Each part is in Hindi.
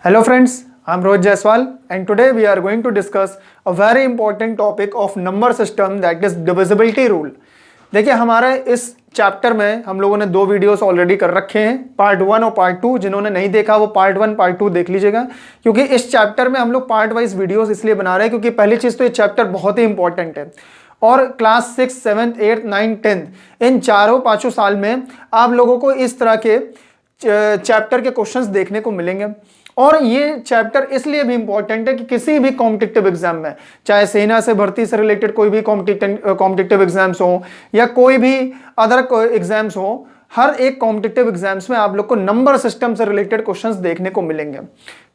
Hello friends, I'm Rohit Jaiswal and today we are going to discuss a very important topic of number system that is divisibility rule. देखिए हमारे इस चैप्टर में हम लोगों ने दो वीडियोस ऑलरेडी कर रखे हैं, पार्ट 1 और पार्ट 2। जिन्होंने नहीं देखा वो पार्ट 1 पार्ट 2 देख लीजिएगा, क्योंकि इस चैप्टर में हम लोग पार्ट वाइज वीडियोस इसलिए बना रहे हैं क्योंकि पहली चीज़ तो ये चैप्टर बहुत ही इंपॉर्टेंट है और क्लास 6, 7, 8, 9, 10 इन चारों पाँचों साल में आप लोगों को इस तरह के चैप्टर के क्वेश्चंस देखने को मिलेंगे। और ये चैप्टर इसलिए भी इंपॉर्टेंट है कि किसी भी कॉम्पिटिटिव एग्जाम में, चाहे सेना से भर्ती से रिलेटेड कोई भी कॉम्पिटिटिव एग्जाम्स हो या कोई भी अदर एग्जाम्स हो, हर एक कॉम्पिटिटिव एग्जाम्स में आप लोग को नंबर सिस्टम से रिलेटेड क्वेश्चंस देखने को मिलेंगे।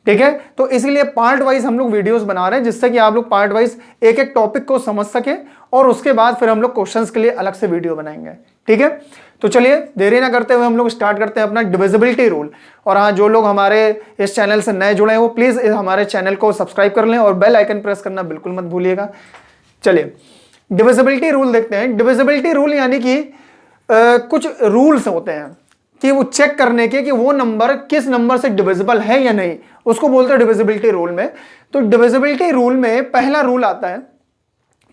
ठीक है, तो इसीलिए पार्ट वाइज हम लोग वीडियोस बना रहे हैं जिससे कि आप लोग पार्ट वाइज एक एक टॉपिक को समझ सके और उसके बाद फिर हम लोग क्वेश्चंस के लिए अलग से वीडियो बनाएंगे। ठीक है, तो चलिए देरी ना करते हुए हम लोग स्टार्ट करते हैं अपना डिविजिबिलिटी रूल। और हाँ, जो लोग हमारे इस चैनल से नए जुड़े हैं वो प्लीज हमारे चैनल को सब्सक्राइब कर लें और बेल आइकन प्रेस करना बिल्कुल मत भूलिएगा। चलिए डिविजिबिलिटी रूल देखते हैं। डिविजिबिलिटी रूल यानी कि कुछ रूल्स होते हैं कि वो चेक करने के कि वो नंबर किस नंबर से डिविजिबल है या नहीं, उसको बोलते हैं डिविजिबिलिटी रूल में। तो डिविजिबिलिटी रूल में पहला रूल आता है,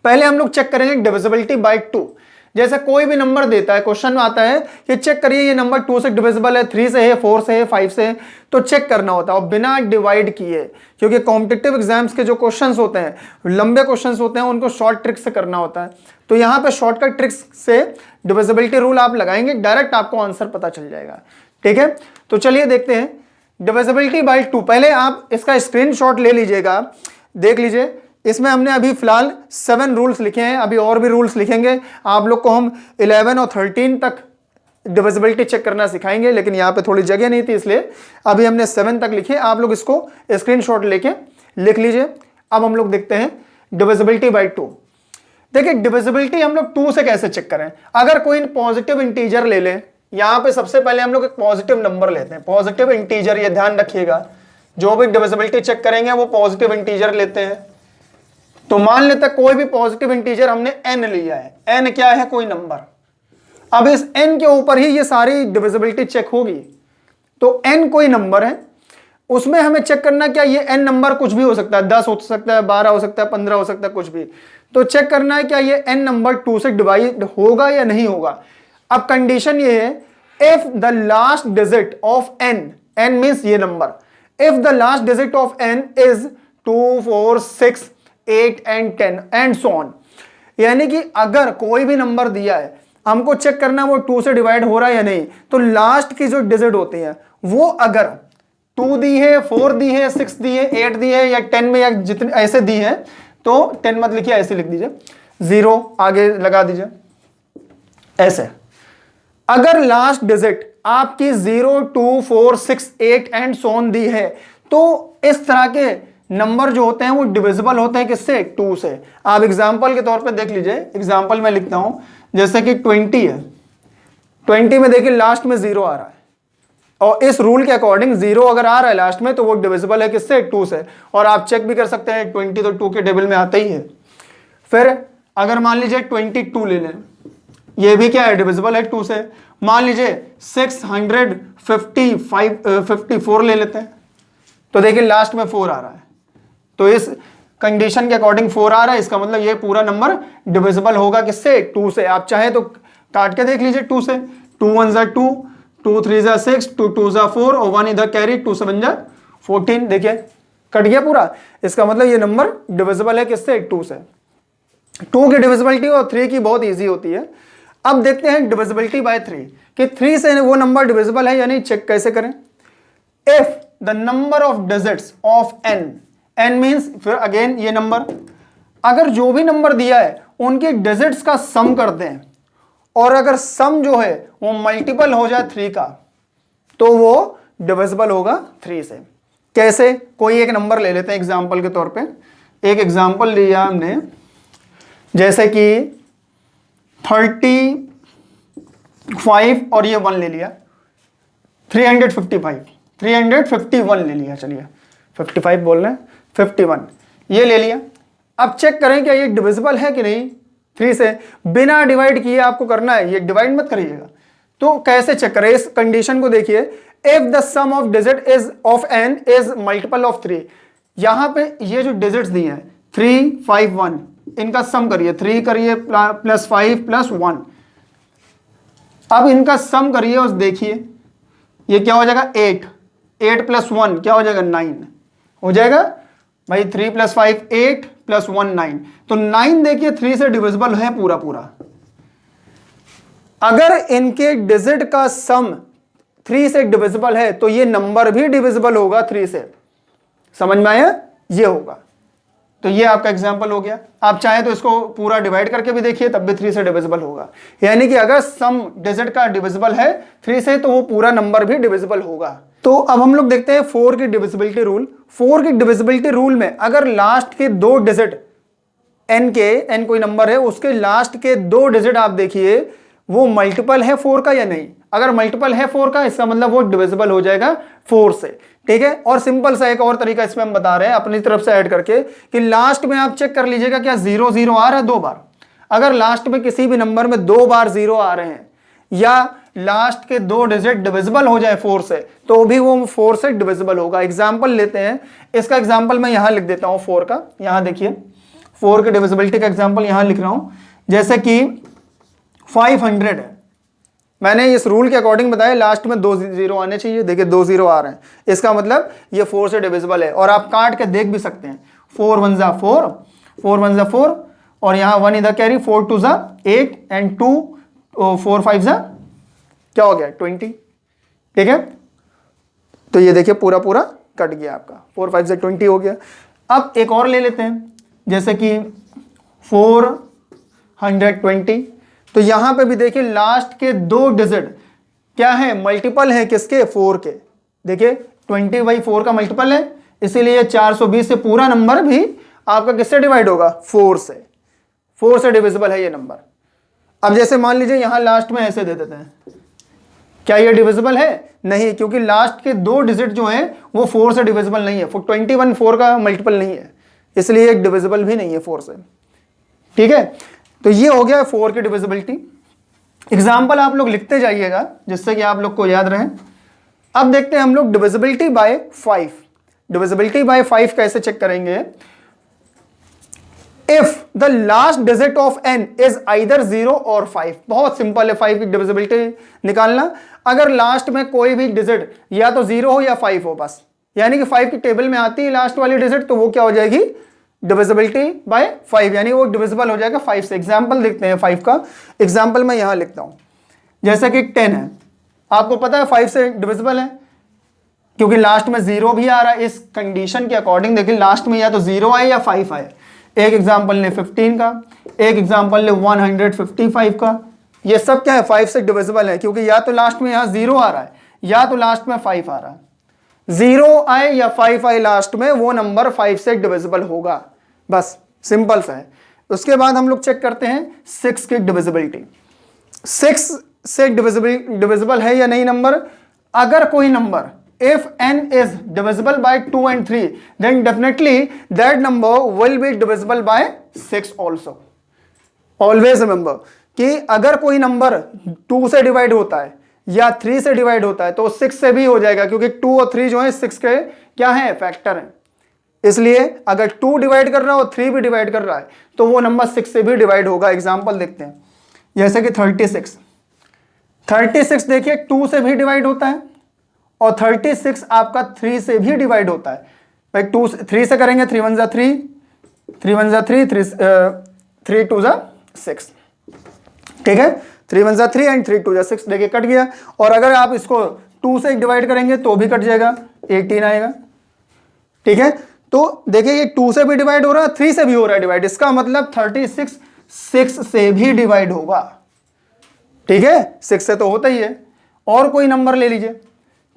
पहले हम लोग चेक करेंगे डिविजिबिलिटी बाय 2। जैसे कोई भी नंबर देता है, क्वेश्चन में आता है कि चेक करिए ये नंबर 2 से डिविजिबल है, 3 से है, 4 से है, 5 से है, तो चेक करना होता है और बिना डिवाइड किए, क्योंकि कॉम्पिटिटिव एग्जाम्स के जो क्वेश्चंस होते हैं, लंबे क्वेश्चंस होते हैं, उनको शॉर्ट ट्रिक से करना होता है। तो यहाँ पे शॉर्टकट ट्रिक्स से डिविजिबिलिटी रूल आप लगाएंगे, डायरेक्ट आपको आंसर पता चल जाएगा। ठीक है, तो चलिए देखते हैं डिविजिबिलिटी बाय 2। पहले आप इसका स्क्रीनशॉट ले लीजिएगा, देख लीजिए। इसमें हमने अभी फिलहाल 7 रूल्स लिखे हैं, अभी और भी रूल्स लिखेंगे। आप लोग को हम 11 और 13 तक डिविजिबिलिटी चेक करना सिखाएंगे, लेकिन यहाँ पे थोड़ी जगह नहीं थी इसलिए अभी हमने 7 तक लिखे। आप लोग इसको स्क्रीनशॉट लेके लिख लीजिए। अब हम लोग देखते हैं डिविजिबिलिटी बाय 2। देखिए डिविजिबिलिटी हम लोग 2 से कैसे चेक करें। अगर कोई पॉजिटिव इंटीजर ले लें, यहाँ पे सबसे पहले हम लोग एक पॉजिटिव नंबर लेते हैं, पॉजिटिव इंटीजर, ये ध्यान रखिएगा। जो भी डिविजिबिलिटी चेक करेंगे वो पॉजिटिव इंटीजर लेते हैं। तो मान लेते हैं कोई भी पॉजिटिव इंटीजर हमने n लिया है। n क्या है? कोई नंबर। अब इस n के ऊपर ही ये सारी डिविजिबिलिटी चेक होगी। तो n कोई नंबर है, उसमें हमें चेक करना क्या, ये n नंबर कुछ भी हो सकता है, 10 हो सकता है, 12 हो सकता है, 15 हो सकता है, कुछ भी। तो चेक करना है क्या ये n नंबर 2 से डिवाइड होगा या नहीं होगा। अब कंडीशन ये है, if the last digit of n means ये number, if the last digit of n is 2, 4, 6, 8 and 10 and so on. यानी कि अगर कोई भी नंबर दिया है, हमको चेक करना वो 2 से डिवाइड हो रहा है या नहीं। तो लास्ट की जो डिजिट होती है वो अगर 2 दी है, 4 दी है, 6 दी है, 8 दी है या 10 में या जितने ऐसे दी है, तो 10 मत लिखिए, ऐसे लिख दीजिए, 0 आगे लगा दीजिए ऐसे। अगर लास्ट डिजिट आपकी 0, 2, 4, 6, 8 एंड सो ऑन दी है, तो इस तरह के नंबर जो होते हैं वो डिविजिबल होते हैं किससे? 2 से। आप एग्जांपल के तौर पे देख लीजिए, एग्जांपल में लिखता हूं, जैसे कि 20 है, 20 में देखिए लास्ट में 0 आ रहा है और इस रूल के अकॉर्डिंग 0 अगर आ रहा है लास्ट में तो वो डिविजिबल है किससे? 2 से। और आप चेक भी कर सकते हैं, 20 तो 2 के टेबल में आता ही है। फिर अगर मान लीजिए 22 ले लें, ये भी क्या है? डिविजिबल है 2 से। मान लीजिए 654 ले लेते हैं, तो देखिए लास्ट में 4 आ रहा है, तो इस कंडीशन के अकॉर्डिंग 4 आ रहा है, इसका मतलब ये पूरा नंबर डिविजिबल होगा किससे? 2 से। आप चाहे तो काट के देख लीजिए 2 से, 2 1 जा 2, 2 3 जा 6, 2 2 जा 4 और 1 इधर कैरी, 2 7 जा 14। देखिए कट गया पूरा, इसका मतलब ये नंबर डिविजिबल है किससे? 2 से। 2 की डिविजिबिलिटी और 3 की बहुत ईजी होती है। अब देखते हैं डिविजिबिलिटी बाय 3 कि 3 से वो नंबर डिविजिबल है यानी चेक कैसे करें। If the number of digits of n means, फिर अगेन ये नंबर, अगर जो भी नंबर दिया है उनके डिजिट्स का सम करते हैं और अगर सम जो है वो मल्टीपल हो जाए 3 का, तो वो डिविजिबल होगा 3 से। कैसे? कोई एक नंबर ले लेते हैं एग्जांपल के तौर पे। एक एग्जांपल लिया हमने, जैसे कि 35 और ये 1 ले लिया, 351 ले लिया, चलिए 55 बोल रहे हैं, 51 ये ले लिया। अब चेक करें क्या ये डिविजिबल है कि नहीं। 3 से बिना डिवाइड किए आपको करना है, ये डिवाइड मत करिएगा। तो कैसे चेक करें? इस कंडीशन को देखिए, if the sum of digit is of n is multiple of 3। यहां पे ये जो डिजिट्स दिए हैं 3, 5, 1, इनका सम करिए, 3 करिए प्लस 5 प्लस 1। अब इनका सम करिए और देखिए ये क्या हो जाएगा 8, 8 प्लस 1 क्या हो जाएगा 9 हो जाएगा भाई। 3 प्लस 5 8 प्लस 1 9। तो 9 देखिए 3 से डिविजिबल है पूरा पूरा। अगर इनके डिजिट का सम 3 से डिविजिबल है तो ये नंबर भी डिविजिबल होगा 3 से। समझ में आया? ये होगा। तो ये आपका एग्जाम्पल हो गया। आप चाहे तो इसको पूरा डिवाइड करके भी देखिए तब भी 3 से डिविजिबल होगा। यानी कि अगर सम डिजिट का डिविजिबल है 3 से तो वो पूरा नंबर भी डिविजिबल होगा। तो अब हम लोग देखते हैं 4 की डिविजिबिलिटी रूल। 4 की डिविजिबिलिटी रूल में अगर लास्ट के 2 डिजिट n कोई नंबर है उसके लास्ट के 2 डिजिट आप देखिए वो मल्टीपल है 4 का या नहीं। अगर मल्टीपल है 4 का इसका मतलब वो डिविजिबल हो जाएगा 4 से। ठीक है। और सिंपल सा एक और तरीका इसमें हम बता रहे हैं अपनी तरफ से ऐड करके कि लास्ट में आप चेक कर लीजिएगा क्या 0 0 आ रहा है 2 बार। अगर लास्ट में किसी भी नंबर में 2 बार 0 आ रहे हैं या लास्ट के 2 डिजिट डिविजिबल हो जाए 4 से तो भी वो 4 से डिविजिबल होगा। एग्जाम्पल लेते हैं, इसका एग्जाम्पल मैं यहां लिख देता हूं 4 का। यहां देखिए 4 की डिविजिबिलिटी का एग्जाम्पल यहां लिख रहा हूं। जैसे कि 500 है, मैंने इस रूल के अकॉर्डिंग बताया लास्ट में 2 0 आने चाहिए। देखिए 2 0 आ रहे हैं, इसका मतलब ये 4 से डिविजिबल है। और आप काट के देख भी सकते हैं 4 1 जा 4, 4 1 जा 4 और यहां 1 इधर कैरी, 4 2 जा 8 एंड 2 4 5 जा क्या हो गया 20। ठीक है। तो ये देखिए पूरा पूरा कट गया आपका, 4 5 से 20 हो गया। अब एक और ले लेते हैं जैसे कि 420। तो यहां पे भी देखिए लास्ट के 2 डिजिट क्या है मल्टीपल है किसके 4 के। देखिए 20/4 का मल्टीपल है इसीलिए 420 से पूरा नंबर भी आपका किससे डिवाइड होगा 4 से। 4 से डिविजिबल है ये नंबर। अब जैसे मान लीजिए यहां लास्ट में ऐसे दे देते हैं, क्या ये डिविजिबल है? नहीं, क्योंकि लास्ट के 2 डिजिट जो हैं वो 4 से डिविजिबल नहीं है। 21 4 का मल्टीपल नहीं है इसलिए एक डिविजिबल भी नहीं है 4 से। ठीक है। तो ये हो गया 4 की डिविजिबिलिटी। एग्जाम्पल आप लोग लिखते जाइएगा जिससे कि आप लोग को याद रहे। अब देखते हैं हम लोग डिविजिबिलिटी बाय 5। डिविजिबिलिटी बाय 5 कैसे चेक करेंगे? If the last digit of n is either 0 और 5। बहुत सिंपल है 5 की डिविजिबिलिटी निकालना। अगर लास्ट में कोई भी डिजिट या तो 0 हो या 5 हो बस, यानी कि 5 की टेबल में आती है लास्ट वाली डिजिट तो वो क्या हो जाएगी डिविजिबिलिटी बाय 5, यानी वो डिविजिबल हो जाएगा 5 से। एग्जाम्पल देखते हैं 5 का। एग्जाम्पल मैं यहां लिखता हूं जैसे कि 10 है, आपको पता है 5 से डिविजिबल है क्योंकि लास्ट में 0 भी आ रहा है। इस कंडीशन के अकॉर्डिंग देखिए लास्ट में या तो 0 आए या 5 आए। एक एग्जाम्पल ने 15 का, एक एग्जाम्पल ने 155 का। ये सब क्या है 5 से डिविजिबल है क्योंकि या तो लास्ट में यहां 0 आ रहा है या तो लास्ट में 5 आ रहा है। 0 आए या 5 आए लास्ट में वो नंबर 5 से डिविजिबल होगा। बस सिंपल सा है। उसके बाद हम लोग चेक करते हैं 6 की डिविजिबिलिटी। 6 से डिविजिबल है या नहीं नंबर। अगर कोई number if n is divisible by 2 and 3 then definitely that number will be divisible by 6 also. Always remember कि अगर कोई नंबर 2 से डिवाइड होता है या 3 से डिवाइड होता है तो 6 से भी हो जाएगा क्योंकि 2 और 3 जो है 6 के क्या है फैक्टर हैं। इसलिए अगर 2 डिवाइड कर रहा है और 3 भी डिवाइड कर रहा है तो वो नंबर 6 से भी डिवाइड होगा। एग्जाम्पल देखते हैं जैसे कि 36 देखिए 2 से भी डिवाइड होता है और 36 आपका 3 से भी डिवाइड होता है। भाई 2 3 से करेंगे 3 1 जा 3, 3 1 जा 3, 3 2 जा 6। ठीक है। 3 1 जा 3 एंड 3 2 जा 6। देखिए कट गया। और अगर आप इसको 2 से डिवाइड करेंगे तो भी कट जाएगा, 18 आएगा। ठीक है। तो देखिए ये 2 से भी डिवाइड हो रहा है, 3 से भी हो रहा है डिवाइड। इसका मतलब 36 6 से भी डिवाइड होगा। ठीक है। 6 से तो होता ही है। और कोई नंबर ले लीजिए।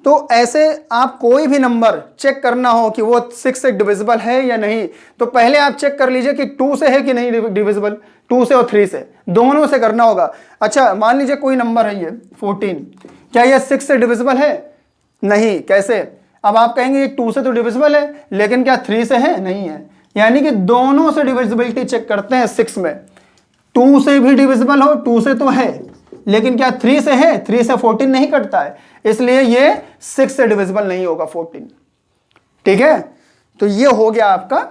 तो ऐसे आप कोई भी नंबर चेक करना हो कि वो 6 से डिविजिबल है या नहीं तो पहले आप चेक कर लीजिए कि 2 से है कि नहीं डिविजिबल। 2 से और 3 से दोनों से करना होगा। अच्छा मान लीजिए कोई नंबर है ये 14, क्या ये 6 से डिविजिबल है? नहीं। कैसे? अब आप कहेंगे ये 2 से तो डिविजिबल है लेकिन क्या 3 से है? नहीं है। यानी कि दोनों से डिविजिबिलिटी चेक करते हैं 6 में। 2 से भी डिविजिबल हो, 2 से तो है लेकिन क्या 3 से है, 3 से 14 नहीं कटता है, इसलिए ये 6 से डिविजिबल नहीं होगा 14। ठीक है, तो ये हो गया आपका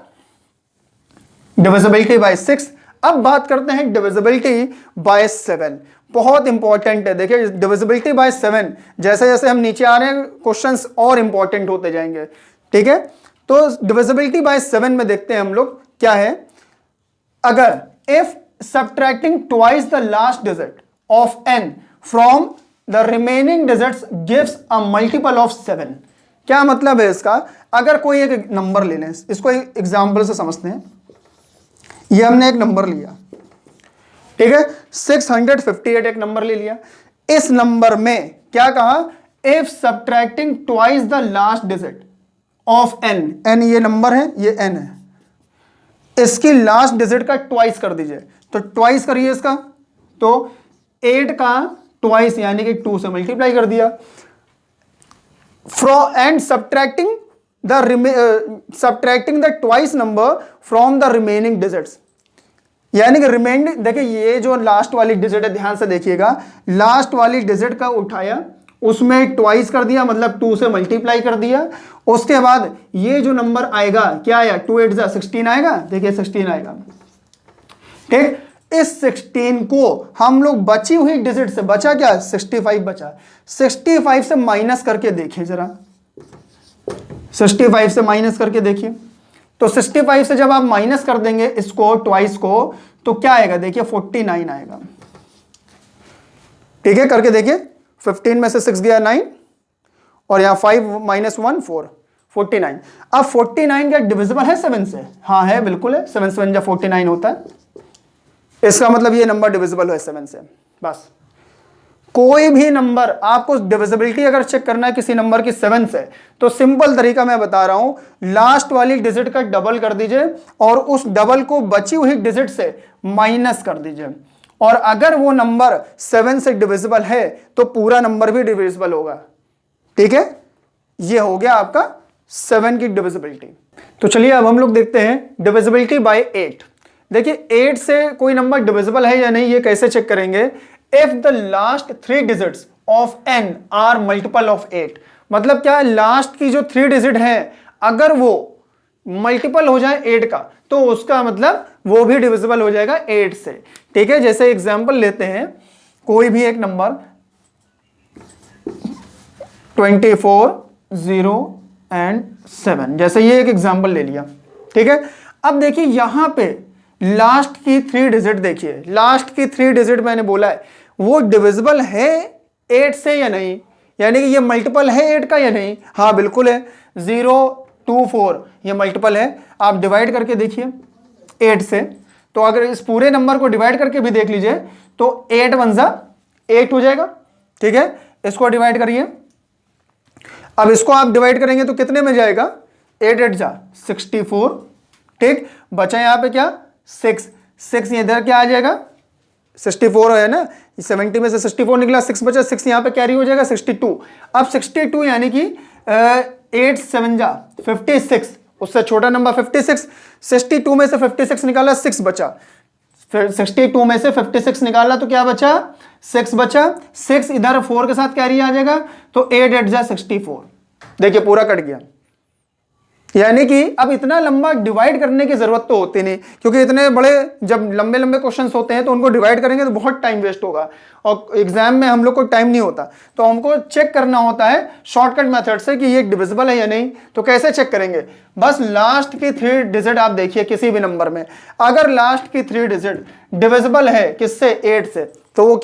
डिविजिबिलिटी बाय 6। अब बात करते हैं डिविजिबिलिटी बाय 7। बहुत इंपॉर्टेंट है, देखिए डिविजिबिलिटी बाय 7, जैसे जैसे हम नीचे आ रहे हैं क्वेश्चंस और इंपॉर्टेंट होते जाएंगे। ठीक है, तो डिविजिबिलिटी बाय 7 में देखते हैं हम लोग क्या है। अगर if subtracting twice the last digit of n from the remaining digits gives a multiple of 7। क्या मतलब है इसका, अगर कोई एक नंबर ले लें, इसको एक एग्जाम्पल से समझते हैं। ये हमने एक नंबर लिया, ठीक है, 658 एक नंबर ले लिया। इस नंबर में क्या कहा, if subtracting twice the last digit of n ये नंबर है, ये n है, इसकी लास्ट डिजिट का ट्वाइस कर दीजिए। तो ट्वाइस करिए इसका, तो 8 का ट्वाइस यानी कि 2 से मल्टीप्लाई कर दिया। And subtracting the twice number from the remaining digits, यानी कि रिमेनिंग, देखिए ये जो लास्ट वाली डिजिट है, ध्यान से देखिएगा, लास्ट वाली डिजिट का उठाया, उसमें ट्वाइस कर दिया, मतलब 2 से मल्टीप्लाई कर दिया। उसके बाद ये जो नंबर आएगा, क्या आया, 2 8 16 आएगा, देखिए 16 आएगा। ठीक, इस 16 को हम लोग बची हुई डिजिट से, बचा क्या, 65 बचा, 65 से माइनस करके देखिए जरा, 65 से माइनस करके देखिए। तो 65 से जब आप माइनस कर देंगे इसको, ट्वाइस को, तो क्या आएगा, देखिए 49 आएगा। ठीक है, करके देखिए, 15 में से 6 गया 9, और यहां 5 - 1 4, 49। अब 49 क्या डिविजिबल है 7 से? हाँ है, बिल्कुल है, 7 से 1 49 होता है, इसका मतलब ये नंबर डिविजिबल है 7 से। बस कोई भी नंबर आपको डिविजिबिलिटी अगर चेक करना है किसी नंबर की 7 से, तो सिंपल तरीका मैं बता रहा हूं, लास्ट वाली डिजिट का डबल कर दीजिए और उस डबल को बची हुई डिजिट से माइनस कर दीजिए, और अगर वो नंबर 7 से डिविजिबल है तो पूरा नंबर भी डिविजिबल होगा। ठीक है, ये हो गया आपका 7 की डिविजिबिलिटी। तो चलिए अब हम लोग देखते हैं डिविजिबिलिटी बाय 8। देखिए 8 से कोई नंबर डिविजिबल है या नहीं, ये कैसे चेक करेंगे, if the last 3 digits of n are multiple of 8। मतलब क्या, लास्ट की जो 3 डिजिट है अगर वो मल्टीपल हो जाए 8 का, तो उसका मतलब वो भी डिविजिबल हो जाएगा 8 से। ठीक है, जैसे एग्जांपल लेते हैं, कोई भी एक नंबर 24 0 एंड 7, जैसे ये एक एग्जांपल ले लिया। ठीक है, अब देखिए यहां पे लास्ट की 3 डिजिट देखिए, लास्ट की 3 डिजिट मैंने बोला है वो डिविजिबल है 8 से या नहीं, यानी कि ये मल्टीपल है 8 का या नहीं। हाँ बिल्कुल है, 0 2 4 ये मल्टीपल है। आप डिवाइड करके देखिए 8 से, तो अगर इस पूरे नंबर को डिवाइड करके भी देख लीजिए तो 8 1 जा 8 हो जाएगा। ठीक है, इसको डिवाइड करिए, अब इसको आप डिवाइड करेंगे तो कितने में जाएगा, 8 8 जा 64। ठीक, बचा यहां पे क्या, 6 ये इधर क्या आ जाएगा, 64 है ना, 70 में से 64 निकला, 6 बचा, 6 यहां पे कैरी हो जाएगा 62। अब 62 यानी कि 8 7 जा 56, उससे छोटा नंबर 56, 62 में से 56 निकाला 6 बचा, फिर 62 में से 56 निकाला तो क्या बचा, 6 बचा, 6 इधर 4 के साथ कैरी आ जाएगा, तो 8 8 जा 64। देखिए पूरा कट गया, यानी कि अब इतना लंबा डिवाइड करने की जरूरत तो होती नहीं, क्योंकि इतने बड़े जब लंबे लंबे क्वेश्चंस होते हैं तो उनको डिवाइड करेंगे तो बहुत टाइम वेस्ट होगा, और एग्जाम में हम लोग को टाइम नहीं होता, तो हमको चेक करना होता है शॉर्टकट मेथड से कि ये डिविजिबल है या नहीं। तो कैसे चेक करेंगे, बस लास्ट की 3 डिजिट आप देखिए किसी भी नंबर में, अगर लास्ट की 3 डिजिट डिविजिबल है किससे, 8 से, तो वो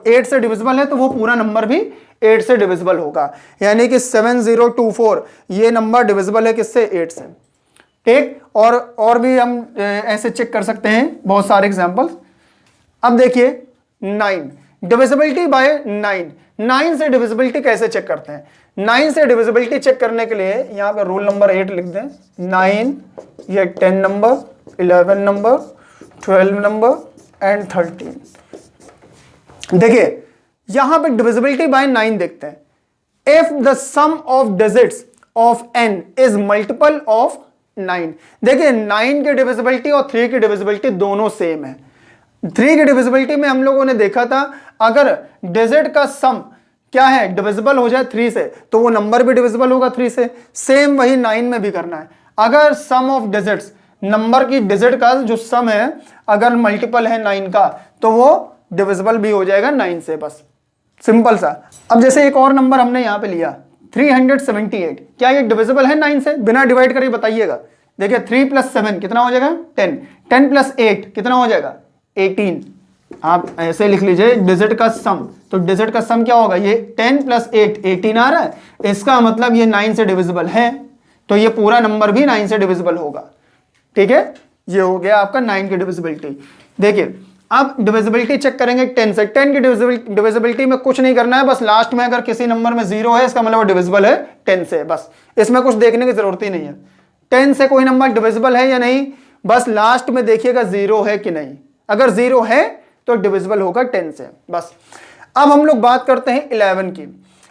8 से डिविजिबल है तो वो पूरा नंबर भी 8 से डिविजिबल होगा, यानी कि 7024 ये नंबर डिविजिबल है किससे, 8 से। ठीक, और भी हम ऐसे चेक कर सकते हैं बहुत सारे एग्जांपल्स। अब देखिए 9, डिविजिबिलिटी बाय 9 से डिविजिबिलिटी कैसे चेक करते हैं। 9 से डिविजिबिलिटी चेक करने के लिए यहां पे रूल नंबर 8 लिख दें, 9 ये 10 नंबर, 11 नंबर, 12 नंबर एंड 13। देखिए यहां पे डिविजिबिलिटी बाय 9 देखते हैं, if the sum of digits of n is multiple of 9। देखिए 9 की डिविजिबिलिटी और 3 की डिविजिबिलिटी दोनों सेम है। 3 की डिविजिबिलिटी में हम लोगों ने देखा था, अगर डिजिट का सम क्या है, डिविजिबल हो जाए 3 से, तो वो नंबर भी डिविजिबल होगा 3 से। सेम वही 9 में भी करना है। अगर सम ऑफ डिजिट्स, नंबर की डिजिट का जो सम है अगर मल्टीपल है 9 का, तो वो डिविजिबल भी हो जाएगा 9 से। बस सिंपल सा। अब जैसे एक और नंबर हमने यहां पे लिया 378, क्या ये डिविजिबल है 9 से? बिना डिवाइड करे बताइएगा। देखिए 3 + 7 कितना हो जाएगा? 10। 10 + 8 कितना हो जाएगा? 18। आप ऐसे लिख लीजिए डिजिट का सम, तो डिजिट का सम क्या होगा? ये 10 + 8 18 आ रहा है, इसका मतलब ये 9 से डिविजिबल है, तो ये पूरा नंबर भी 9 से डिविजिबल होगा। ठीक है, ये हो गया आपका 9 की डिविजिबिलिटी। देखिए अब डिविजिबिलिटी चेक करेंगे 10 से। 10 की डिविजिबिलिटी में कुछ नहीं करना है, बस लास्ट में अगर किसी नंबर में 0 है इसका मतलब वो डिविजिबल है 10 से। बस इसमें कुछ देखने की जरूरत ही नहीं है, 10 से कोई नंबर डिविजिबल है या नहीं, बस लास्ट में देखिएगा 0 है कि नहीं। अगर 0 है तो डिविजिबल होगा 10 से। बस अब हम लोग बात करते हैं 11 की।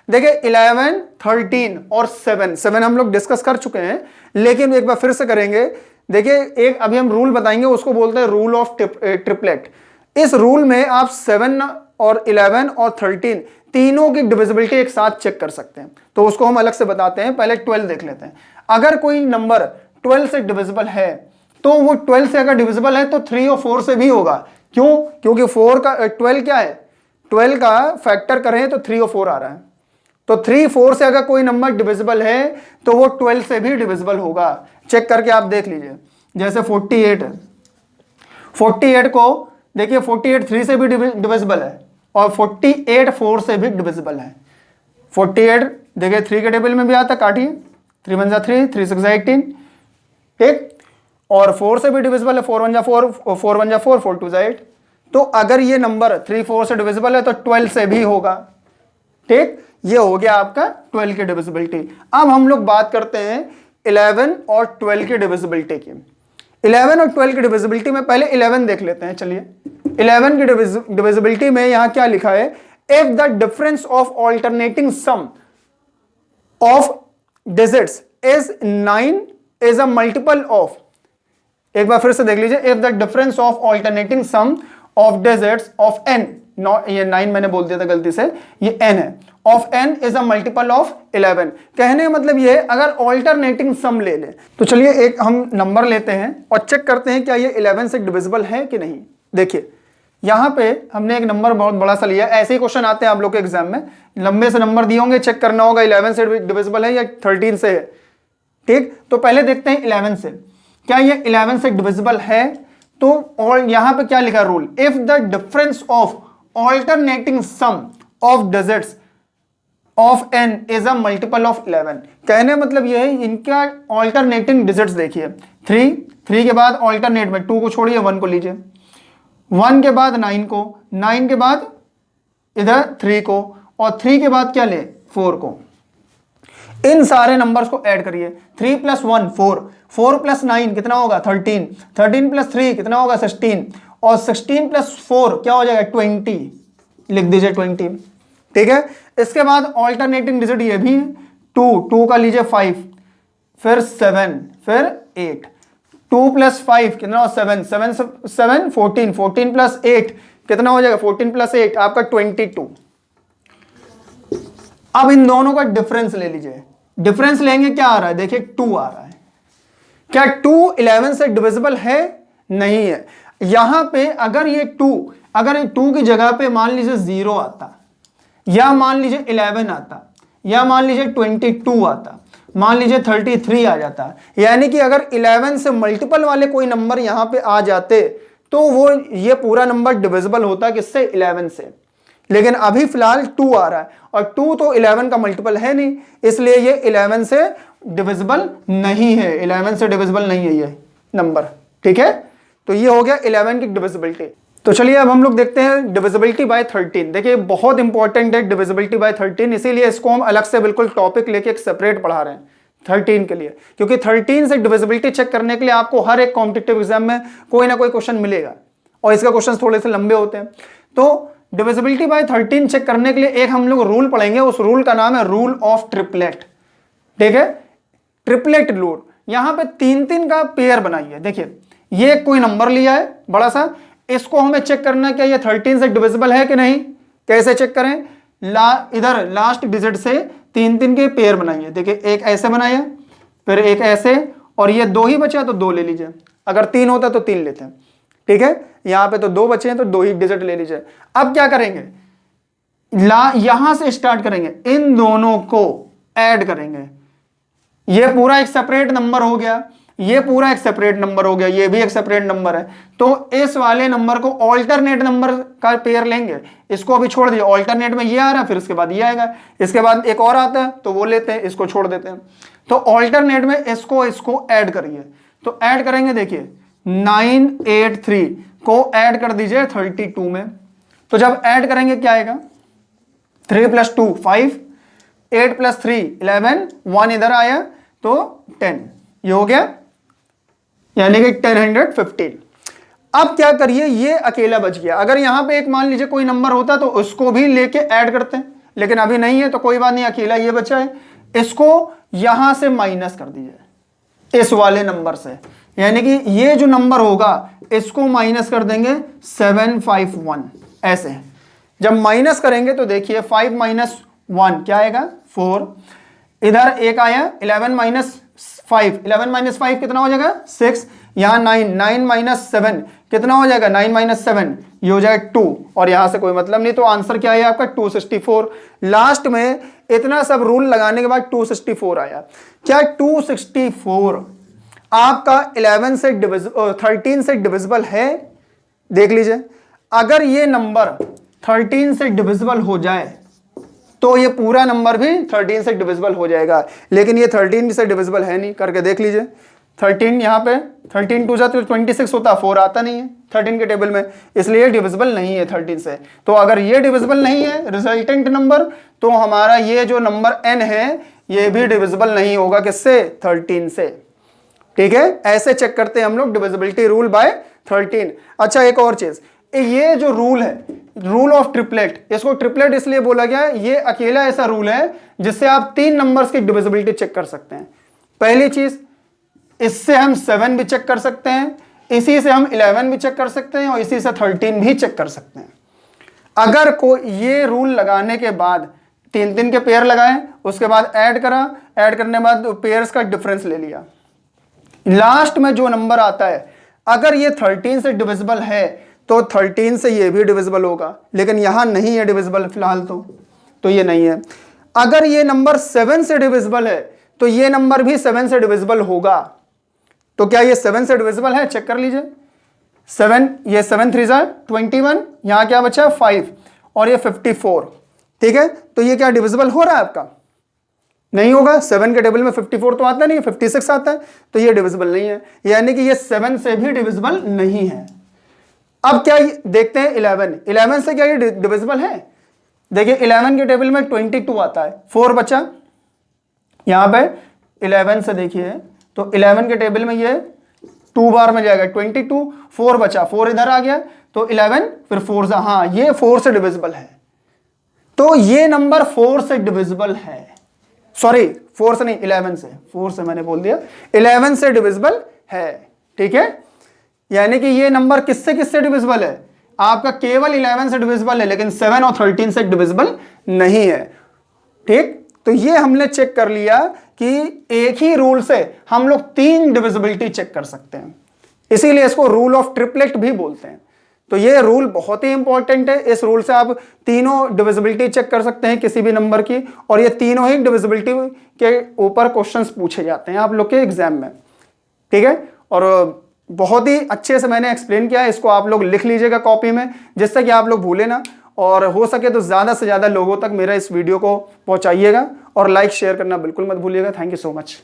देखिए 11, 13 और 7 हम लोग डिस्कस कर चुके हैं, लेकिन एक बार फिर से करेंगे। देखिए एक अभी हम रूल बताएंगे, उसको बोलते हैं रूल ऑफ ट्रिपलेट। इस रूल में आप 7 और 11 और 13 तीनों की डिविजिबिलिटी एक साथ चेक कर सकते हैं, तो उसको हम अलग से बताते हैं। पहले 12 देख लेते हैं। अगर कोई नंबर 12 से डिविजिबल है, तो वो 12 से अगर डिविजिबल है तो 3 और 4 से भी होगा। क्यों? क्योंकि 12 क्या है, 12 का फैक्टर करें तो 3 और 4 आ रहा है, तो 3, 4 से अगर कोई नंबर डिविजिबल है तो वो 12 से भी डिविजिबल होगा। चेक करके आप देख लीजिए। जैसे 48 है, 48 को देखिए 48 3 से भी डिविजिबल है और 48 4 से भी डिविजिबल है। 48 देखिए 3 के टेबल में भी आता, काटिए 3 × 3, 3 × 6 = 18। ठीक, और 4 से भी डिविजिबल है, 4 × 1 = 4, 4 × 1 = 4, 4 × 2 = 8। तो अगर ये नंबर 3, 4 से डिविजिबल है तो 12 से भी होगा। ठीक, ये हो गया आपका 12 की डिविजिबिलिटी। अब हम लोग बात करते हैं 11 और 12 की डिविजिबिलिटी की। 11 और 12 की डिविजिबिलिटी में पहले 11 देख लेते हैं। चलिए 11 की डिविजिबिलिटी में यहां क्या लिखा है? If the difference of alternating sum of digits is 9 is a multiple of, एक बार फिर से देख लीजिए, if the difference of alternating sum of digits of n, ये 9 मैंने बोल दिया था गलती से, ये n है, of n is a multiple of 11। कहने का मतलब ये है अगर ऑल्टरनेटिंग सम ले ले, तो चलिए एक हम नंबर लेते हैं और चेक करते हैं क्या ये 11 से डिविजिबल है कि नहीं। देखिए यहां पे हमने एक नंबर बहुत बड़ा सा लिया, ऐसे ही क्वेश्चन आते हैं आप लोग के एग्जाम में, लंबे से नंबर दिए होंगे, चेक करना होगा 11 से डिविजिबल है या 13 से है। ठीक, तो पहले देखते हैं 11 से, क्या ये 11 से डिविजिबल है? तो और यहां पे क्या लिखा rule, if the difference of alternating sum of digits of n is a multiple of 11। कहने मतलब ये है इनका ऑल्टरनेटिंग डिजिट्स देखिए, 3 के बाद ऑल्टरनेट में 2 को छोड़िए 1 को लीजिए, 1 के बाद 9 को, 9 के बाद इधर 3 को, और 3 के बाद क्या ले 4 को। इन सारे नंबर्स को ऐड करिए, 3 + 1 4, 4 + 9 कितना होगा 13, 13 + 3 कितना होगा 16, और 16 + 4 क्या हो जाएगा 20, लिख दीजिए 20। ठीक है, इसके बाद ऑल्टरनेटिंग डिजिट ये भी 2 का लीजिए 5, फिर 7, फिर 8, 2 + 5 कितना हो 7, 7 14, 14 + 8 कितना हो जाएगा 14 + 8 आपका 22। अब इन दोनों का डिफरेंस ले लीजिए, डिफरेंस लेंगे क्या आ रहा है, देखिए 2 आ रहा है। क्या 2 11 से डिविजिबल है? नहीं है। यहां पे अगर ये 2 की जगह पे मान लीजिए 0 आता, या मान लीजिए 11 आता, या मान लीजिए 22 आता, मान लीजिए 33 आ जाता, यानी कि अगर 11 से मल्टीपल वाले कोई नंबर यहां पे आ जाते तो वो ये पूरा नंबर डिविजिबल होता किससे 11 से। लेकिन अभी फिलहाल 2 आ रहा है और 2 तो 11 का मल्टीपल है नहीं, इसलिए ये 11 से डिविजिबल नहीं है, 11 से डिविजिबल नहीं है ये नंबर। ठीक है, तो ये हो गया 11 की डिविजिबिलिटी। तो चलिए अब हम लोग देखते हैं डिविजिबिलिटी बाय 13। देखिए बहुत इंपॉर्टेंट है डिविजिबिलिटी बाय 13, इसीलिए इसको हम अलग से बिल्कुल टॉपिक लेके एक सेपरेट पढ़ा रहे हैं 13 के लिए, क्योंकि 13 से डिविजिबिलिटी चेक करने के लिए आपको हर एक कॉम्पिटिटिव एग्जाम में कोई ना कोई क्वेश्चन मिलेगा और इसका क्वेश्चन थोड़े से लंबे होते हैं। तो डिविजिबिलिटी बाय 13 चेक करने के लिए एक हम लोग रूल पढ़ेंगे, उस रूल का नाम है रूल ऑफ ट्रिपलेट। ठीक है, ट्रिपलेट रूल। यहां पे 3 का पेयर बनाइए। देखिए ये कोई नंबर लिया है बड़ा सा, इसको हमें चेक करना है क्या ये 13 से डिविजिबल है कि नहीं। कैसे चेक करें? इधर लास्ट डिजिट से 3 के पेयर बनाइए। देखिए एक ऐसे बनाया, फिर एक ऐसे, और ये 2 ही बचा तो 2 ले लीजिए। अगर 3 होता तो 3 लेते हैं, ठीक है। यहां पे तो 2 बचे हैं तो 2 ही डिजिट ले लीजिए। अब क्या करेंगे? यहां से स्टार्ट करेंगे, इन दोनों को ऐड करेंगे। ये पूरा एक सेपरेट नंबर हो गया, ये पूरा एक सेपरेट नंबर हो गया, ये भी एक सेपरेट नंबर है। तो इस वाले नंबर को ऑल्टरनेट नंबर का पेयर लेंगे, इसको अभी छोड़ दिए। ऑल्टरनेट में ये आ रहा है, फिर इसके बाद ये आएगा, इसके बाद एक और आता है तो वो लेते हैं, इसको छोड़ देते हैं। तो ऑल्टरनेट में इसको ऐड करिए। तो ऐड करेंगे, देखिए 983 को ऐड कर दीजिए 32 में। तो जब ऐड करेंगे क्या आएगा? 3 + 2 5, 8 + 3 11, 1 इधर आया तो 10, ये हो गया, यानी कि 1015। अब क्या करिए, ये अकेला बच गया। अगर यहां पे एक मान लीजिए कोई नंबर होता तो उसको भी लेके ऐड करते हैं, लेकिन अभी नहीं है तो कोई बात नहीं, अकेला ये बचा है। इसको यहां से माइनस कर दीजिए इस वाले नंबर से, यानी कि ये जो नंबर होगा इसको माइनस कर देंगे 751। ऐसे जब माइनस करेंगे तो देखिए 5 - 1 क्या आएगा? 4। इधर एक आया 11 - 5, 11 - 5 कितना हो जाएगा? 6। यहां 9 - 7 कितना हो जाएगा? 9 - 7 ये हो जाएगा 2, और यहां से कोई मतलब नहीं। तो आंसर क्या है आपका? 264। लास्ट में इतना सब रूल लगाने के बाद 264 आया। क्या 264 आपका 13 से डिविजिबल है? देख लीजिए, अगर ये नंबर 13 से डिविजिबल हो जाए तो ये पूरा नंबर भी 13 से डिविजिबल हो जाएगा, लेकिन ये 13 से डिविजिबल है नहीं। करके देख लीजिए, 13 यहाँ पे 13 2 जाते 26 होता, 4 आता नहीं है 13 के टेबल में, इसलिए डिविजिबल नहीं है 13 से। तो अगर ये डिविजिबल नहीं है रिजल्टेंट नंबर, तो हमारा ये जो नंबर n है ये भी डिविजिबल नहीं होगा किससे? 13 से। ठीक है, ऐसे चेक करते हैं हम लोग डिविजिबिलिटी रूल बाय 13। अच्छा, एक और चीज, ये जो रूल है, रूल ऑफ ट्रिपलेट, इसको ट्रिपलेट इसलिए बोला गया है, ये अकेला ऐसा रूल है जिससे आप 3 नंबर्स की डिविजिबिलिटी चेक कर सकते हैं। पहली चीज, इससे हम 7 भी चेक कर सकते हैं, इसी से हम 11 भी चेक कर सकते हैं, और इसी से 13 भी चेक कर सकते हैं। अगर कोई ये रूल लगाने के बाद 3 के पेयर लगाए, उसके बाद ऐड करा, ऐड करने के बाद पेयर्स का डिफरेंस ले लिया, लास्ट में जो नंबर आता है अगर ये 13 से डिविजिबल है तो 13 से ये भी डिविजिबल होगा, लेकिन यहां नहीं है डिविजिबल फिलहाल, तो ये नहीं है। अगर ये नंबर 7 से डिविजिबल है तो ये नंबर भी 7 से डिविजिबल होगा। तो क्या ये 7 से डिविजिबल है? चेक कर लीजिए। 7, ये 7 3 21, यहां क्या बचा? 5, और ये 54। ठीक है, तो ये क्या डिविजिबल हो रहा है आपका? नहीं होगा। 7 के टेबल में 54 तो आता नहीं है, 56 आता है, तो ये डिविजिबल नहीं है, यानी कि ये 7 से भी डिविजिबल नहीं है। अब क्या देखते हैं 11 से क्या ये डिविजिबल है? देखिए 11 के टेबल में 22 आता है, 4 बचा यहां पे 11 से, देखिए तो 11 के टेबल में ये 2 बार में जाएगा 22, 4 बचा, 4 इधर आ गया तो 11, फिर 4 से, हाँ ये 4 से डिविजिबल है। तो ये नंबर 4 से डिविजिबल है, सॉरी 4 से नहीं 11 से, 4 से मैंने बोल दिया, 11 से डिविजिबल है। ठीक है, यानी कि ये नंबर किससे किससे डिविजिबल है? आपका केवल 11 से डिविजिबल है, लेकिन 7 और 13 से डिविजिबल नहीं है। ठीक, तो ये हमने चेक कर लिया कि एक ही रूल से हम लोग 3 डिविजिबिलिटी चेक कर सकते हैं, इसीलिए इसको रूल ऑफ ट्रिपलेट भी बोलते हैं। तो ये रूल बहुत ही इंपॉर्टेंट है। इस रूल से आप तीनों डिविजिबिलिटी चेक कर सकते हैं किसी भी नंबर की, और ये तीनों ही डिविजिबिलिटी के ऊपर क्वेश्चंस पूछे जाते हैं आप लोग के एग्जाम में। ठीक है, और बहुत ही अच्छे से मैंने एक्सप्लेन किया है, इसको आप लोग लिख लीजिएगा कॉपी में, जिससे कि आप लोग भूले ना, और हो सके तो ज़्यादा से ज़्यादा लोगों तक मेरा इस वीडियो को पहुंचाइएगा, और लाइक शेयर करना बिल्कुल मत भूलिएगा। Thank you so much.